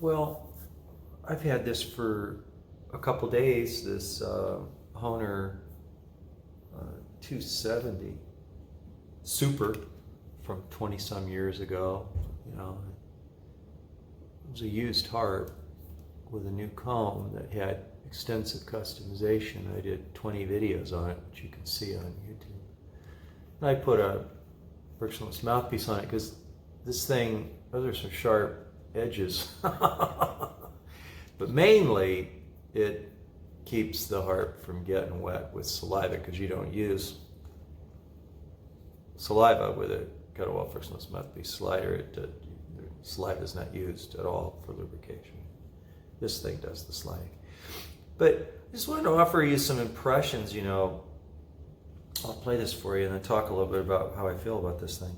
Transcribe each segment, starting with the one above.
Well, I've had this for a couple days, this Hohner 270 Super from 20 some years ago. You know, it was a used harp with a new comb that had extensive customization. I did 20 videos on it, which you can see on YouTube. And I put a frictionless mouthpiece on it because this thing, those are some sharp edges. But mainly it keeps the harp from getting wet with saliva, because you don't use saliva with a Kettlewell frictionless mouthpiece slider. Saliva is not used at all for lubrication. This thing does the sliding. But I just wanted to offer you some impressions. You know, I'll play this for you and then talk a little bit about how I feel about this thing.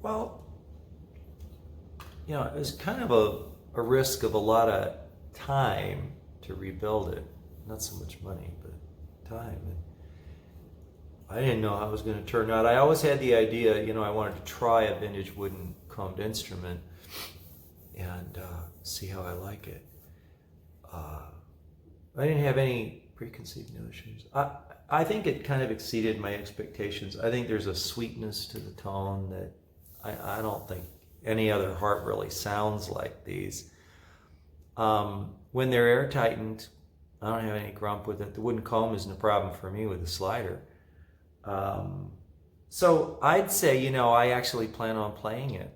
Well, you know, it's kind of a risk of a lot of time to rebuild it. Not so much money, but time. And I didn't know how it was going to turn out. I always had the idea, you know, I wanted to try a vintage wooden combed instrument and see how I like it. I didn't have any preconceived notions. I think it kind of exceeded my expectations. I think there's a sweetness to the tone that I don't think any other harp really sounds like these. When they're air tightened, I don't have any grump with it. The wooden comb isn't a problem for me with the slider. So I'd say, you know, I actually plan on playing it.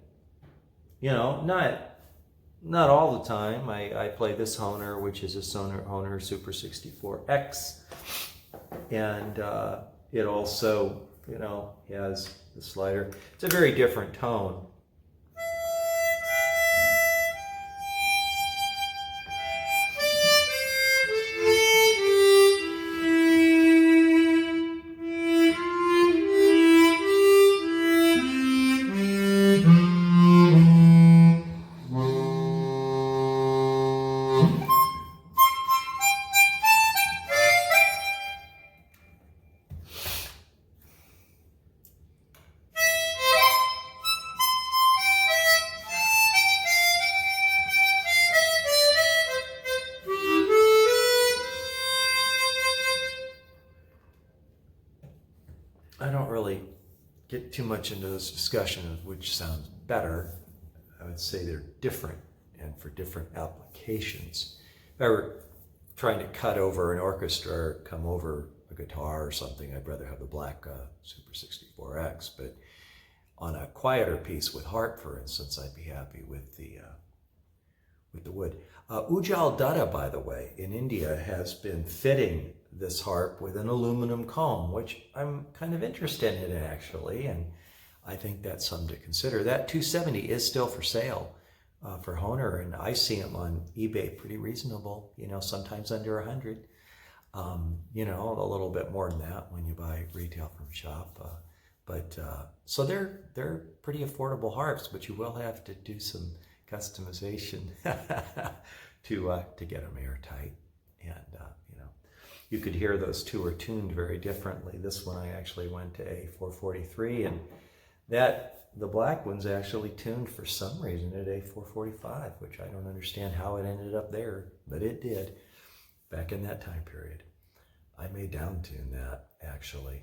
You know, not all the time. I play this Hohner, which is a Hohner Super 64X. And it also, you know, has the slider. It's a very different tone. I don't really get too much into this discussion of which sounds better. I would say they're different and for different applications. If I were trying to cut over an orchestra or come over a guitar or something, I'd rather have the black Super 64X. But on a quieter piece with harp, for instance, I'd be happy with the wood. Ujjal Datta, by the way, in India has been fitting this harp with an aluminum comb, which I'm kind of interested in actually, and I think that's something to consider. That 270 is still for sale for Hohner, and I see them on eBay pretty reasonable, you know, sometimes under 100. You know, a little bit more than that when you buy retail from shop. So they're pretty affordable harps, but you will have to do some customization to get them airtight. And you know, you could hear those two are tuned very differently. This one I actually went to A443, and the black one's actually tuned for some reason at A445, which I don't understand how it ended up there, but it did back in that time period. I may down tune that actually.